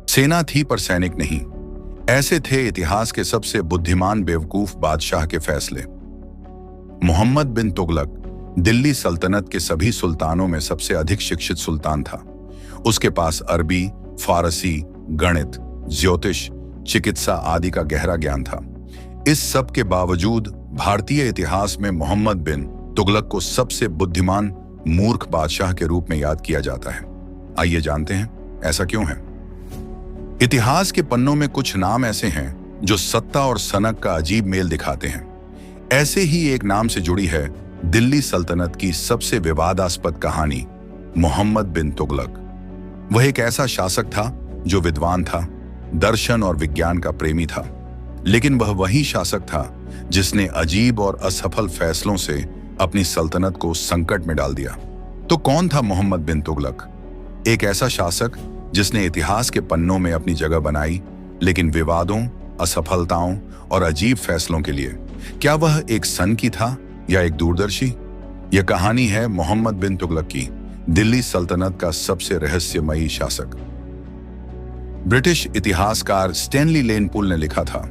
सेना थी पर सैनिक नहीं। ऐसे थे इतिहास के सबसे बुद्धिमान बेवकूफ बादशाह के फैसले। मोहम्मद बिन तुगलक दिल्ली सल्तनत के सभी सुल्तानों में सबसे अधिक शिक्षित सुल्तान था। उसके पास अरबी, फारसी, गणित, ज्योतिष, चिकित्सा आदि का गहरा ज्ञान था। इस सब के बावजूद भारतीय इतिहास में मोहम्मद बिन तुगलक को सबसे बुद्धिमान मूर्ख बादशाह के रूप में याद किया जाता है। आइए जानते हैं ऐसा क्यों है। इतिहास के पन्नों में कुछ नाम ऐसे हैं जो सत्ता और सनक का अजीब मेल दिखाते हैं। ऐसे ही एक नाम से जुड़ी है दिल्ली सल्तनत की सबसे विवादास्पद कहानी, मोहम्मद बिन तुगलक। वह एक ऐसा शासक था जो विद्वान था, दर्शन और विज्ञान का प्रेमी था, लेकिन वह वही शासक था जिसने अजीब और असफल फैसलों से अपनी सल्तनत को संकट में डाल दिया। तो कौन था मोहम्मद बिन तुगलक? एक ऐसा शासक जिसने इतिहास के पन्नों में अपनी जगह बनाई, लेकिन विवादों, असफलताओं और अजीब फैसलों के लिए। क्या वह एक सनकी था या एक दूरदर्शी? यह कहानी है मोहम्मद बिन तुगलक की, दिल्ली सल्तनत का सबसे रहस्यमयी शासक। ब्रिटिश इतिहासकार स्टैनली लेनपूल ने लिखा था,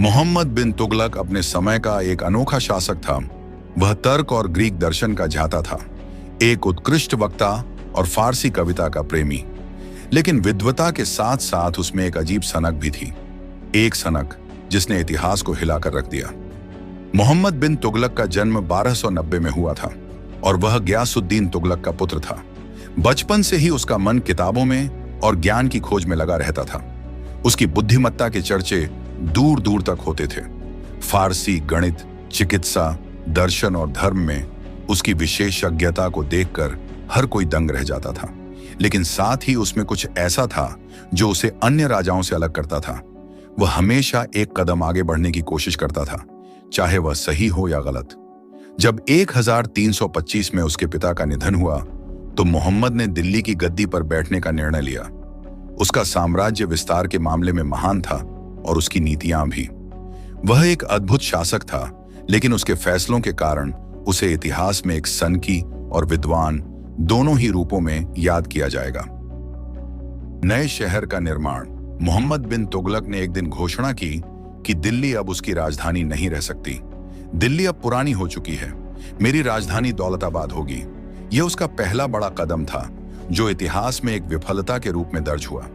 मोहम्मद बिन तुगलक अपने समय का एक अनोखा शासक था। वह तर्क और ग्रीक दर्शन का झाता था, एक उत्कृष्ट वक्ता और फारसी कविता का प्रेमी। लेकिन विद्वता के साथ साथ उसमें एक अजीब सनक भी थी, एक सनक जिसने इतिहास को हिलाकर रख दिया। मोहम्मद बिन तुगलक का जन्म 1290 में हुआ था और वह गयासुद्दीन तुगलक का पुत्र था। बचपन से ही उसका मन किताबों में और ज्ञान की खोज में लगा रहता था। उसकी बुद्धिमत्ता के चर्चे दूर दूर तक होते थे। फारसी, गणित, चिकित्सा, दर्शन और धर्म में उसकी विशेषज्ञता को देखकर हर कोई दंग रह जाता था। लेकिन साथ ही उसमें कुछ ऐसा था जो उसे अन्य राजाओं से अलग करता था। वह हमेशा एक कदम आगे बढ़ने की कोशिश करता था, चाहे वह सही हो या गलत। जब 1325 में उसके पिता का निधन हुआ तो मोहम्मद ने दिल्ली की गद्दी पर बैठने का निर्णय लिया। उसका साम्राज्य विस्तार के मामले में महान था और उसकी नीतियां भी। वह एक अद्भुत शासक था, लेकिन उसके फैसलों के कारण उसे इतिहास में एक सनकी और विद्वान दोनों ही रूपों में याद किया जाएगा। नए शहर का निर्माण। मोहम्मद बिन तुगलक ने एक दिन घोषणा की कि दिल्ली अब उसकी राजधानी नहीं रह सकती। दिल्ली अब पुरानी हो चुकी है, मेरी राजधानी दौलताबाद होगी। यह उसका पहला बड़ा कदम था जो इतिहास में एक विफलता के रूप में दर्ज हुआ।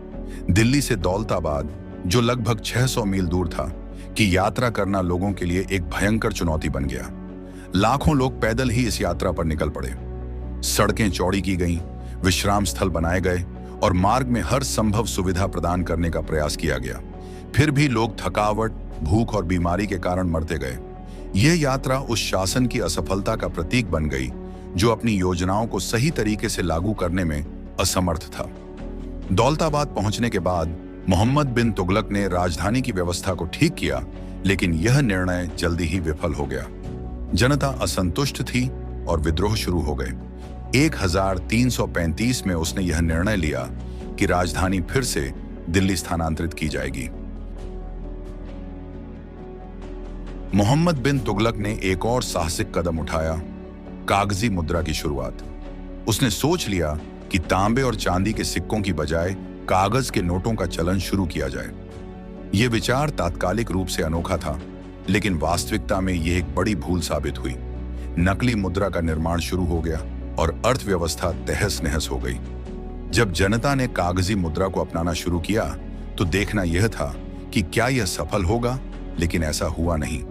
दिल्ली से दौलताबाद, जो लगभग 600 मील दूर था, की यात्रा करना लोगों के लिए एक भयंकर चुनौती बन गया। लाखों लोग पैदल ही इस यात्रा पर निकल पड़े। सड़कें चौड़ी की गईं, विश्राम स्थल बनाए गए और मार्ग में हर संभव सुविधा प्रदान करने का प्रयास किया गया। फिर भी लोग थकावट, भूख और बीमारी के कारण मरते गए। यह यात्रा उस शासन की असफलता का प्रतीक बन गई जो अपनी योजनाओं को सही तरीके से लागू करने में असमर्थ था। दौलताबाद पहुंचने के बाद मोहम्मद बिन तुगलक ने राजधानी की व्यवस्था को ठीक किया, लेकिन यह निर्णय जल्दी ही विफल हो गया। जनता असंतुष्ट थी और विद्रोह शुरू हो गए। 1335 में उसने यह निर्णय लिया कि राजधानी फिर से दिल्ली स्थानांतरित की जाएगी। मोहम्मद बिन तुगलक ने एक और साहसिक कदम उठाया, कागजी मुद्रा की शुरुआत। उसने सोच लिया कि तांबे और चांदी के सिक्कों की बजाय कागज के नोटों का चलन शुरू किया जाए। यह विचार तात्कालिक रूप से अनोखा था, लेकिन वास्तविकता में यह एक बड़ी भूल साबित हुई। नकली मुद्रा का निर्माण शुरू हो गया और अर्थव्यवस्था तहस नहस हो गई। जब जनता ने कागजी मुद्रा को अपनाना शुरू किया तो देखना यह था कि क्या यह सफल होगा, लेकिन ऐसा हुआ नहीं।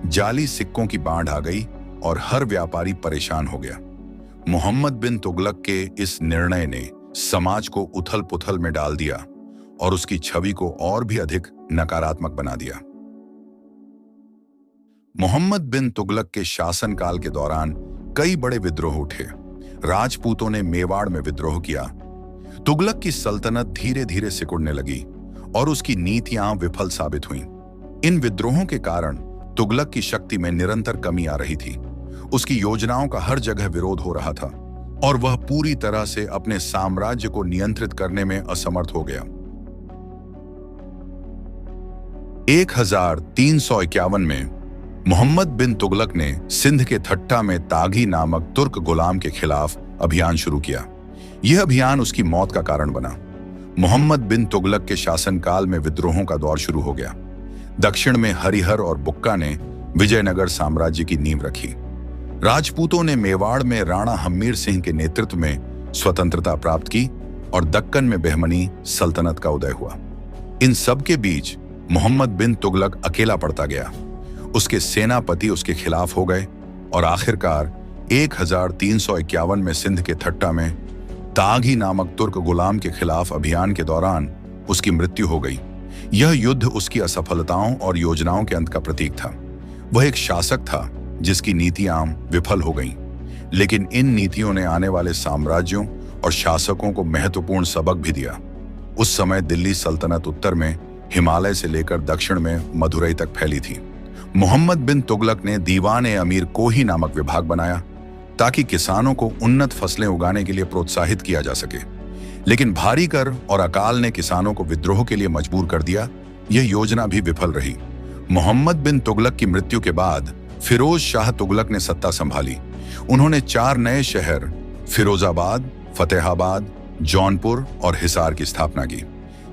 जाली सिक्कों की बाढ़ आ गई और हर व्यापारी परेशान हो गया। मोहम्मद बिन तुगलक के इस निर्णय ने समाज को उथल पुथल में डाल दिया और उसकी छवि को और भी अधिक नकारात्मक बना दिया। मोहम्मद बिन तुगलक के शासनकाल के दौरान कई बड़े विद्रोह उठे। राजपूतों ने मेवाड़ में विद्रोह किया। तुगलक की सल्तनत धीरे धीरे सिकुड़ने लगी और उसकी नीतियां विफल साबित हुईं। इन विद्रोहों के कारण तुगलक की शक्ति में निरंतर कमी आ रही थी। उसकी योजनाओं का हर जगह विरोध हो रहा था और वह पूरी तरह से अपने साम्राज्य को नियंत्रित करने में असमर्थ हो गया। 1351 में मोहम्मद बिन तुगलक ने सिंध के ठट्टा में तागी नामक तुर्क गुलाम के खिलाफ अभियान शुरू किया। यह अभियान उसकी मौत का कारण बना। मोहम्मद बिन तुगलक के शासनकाल में विद्रोहों का दौर शुरू हो गया। दक्षिण में हरिहर और बुक्का ने विजयनगर साम्राज्य की नींव रखी। राजपूतों ने मेवाड़ में राणा हम्मीर सिंह के नेतृत्व में स्वतंत्रता प्राप्त की और दक्कन में बहमनी सल्तनत का उदय हुआ। इन सब के बीच मोहम्मद बिन तुगलक अकेला पड़ता गया। उसके सेनापति उसके खिलाफ हो गए और आखिरकार 1351 में सिंध के थट्टा में तागी नामक तुर्क गुलाम के खिलाफ अभियान के दौरान उसकी मृत्यु हो गई। यह युद्ध उसकी असफलताओं और योजनाओं के अंत का प्रतीक था। वह एक शासक था जिसकी नीतियां विफल हो गईं, लेकिन इन नीतियों ने आने वाले साम्राज्यों और शासकों को महत्वपूर्ण सबक भी दिया। उस समय दिल्ली सल्तनत उत्तर में हिमालय से लेकर दक्षिण में मदुरई तक फैली थी। मोहम्मद बिन तुगलक ने दीवान-ए-अमीर कोही नामक विभाग बनाया ताकि किसानों को उन्नत फसलें उगाने के लिए प्रोत्साहित किया जा सके, लेकिन भारी कर और अकाल ने किसानों को विद्रोह के लिए मजबूर कर दिया। यह योजना भी विफल रही। मोहम्मद बिन तुगलक की मृत्यु के बाद फिरोज शाह तुगलक ने सत्ता संभाली। उन्होंने 4 नए शहर फिरोजाबाद, फतेहाबाद, जौनपुर और हिसार की स्थापना की।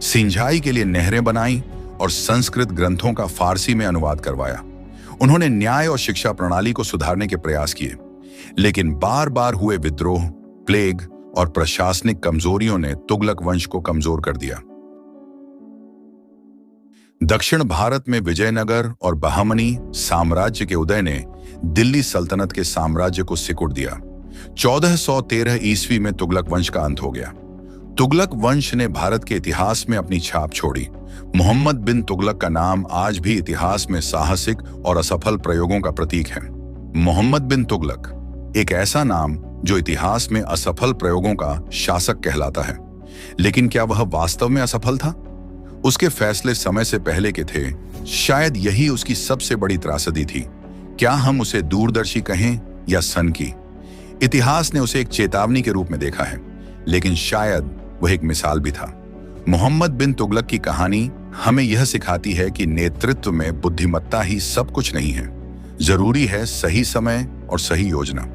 सिंचाई के लिए नहरें बनाई और संस्कृत ग्रंथों का फारसी में अनुवाद करवाया। उन्होंने न्याय और शिक्षा प्रणाली को सुधारने के प्रयास किए, लेकिन बार बार हुए विद्रोह, प्लेग और प्रशासनिक कमजोरियों ने तुगलक वंश को कमजोर कर दिया। दक्षिण भारत में विजयनगर और बहमनी साम्राज्य के उदय ने दिल्ली सल्तनत के साम्राज्य को सिकुड़ दिया। 1413 ईस्वी में तुगलक वंश का अंत हो गया। तुगलक वंश ने भारत के इतिहास में अपनी छाप छोड़ी। मोहम्मद बिन तुगलक का नाम आज भी इतिहास में साहसिक और असफल प्रयोगों का प्रतीक है। मोहम्मद बिन तुगलक एक ऐसा नाम जो इतिहास में असफल प्रयोगों का शासक कहलाता है, लेकिन क्या वह वास्तव में असफल था? उसके फैसले समय से पहले के थे। शायद यही उसकी सबसे बड़ी त्रासदी थी। क्या हम उसे दूरदर्शी कहें या सनकी? इतिहास ने उसे एक चेतावनी के रूप में देखा है, लेकिन शायद वह एक मिसाल भी था। मोहम्मद बिन तुगलक की कहानी हमें यह सिखाती है कि नेतृत्व में बुद्धिमत्ता ही सब कुछ नहीं है। जरूरी है सही समय और सही योजना।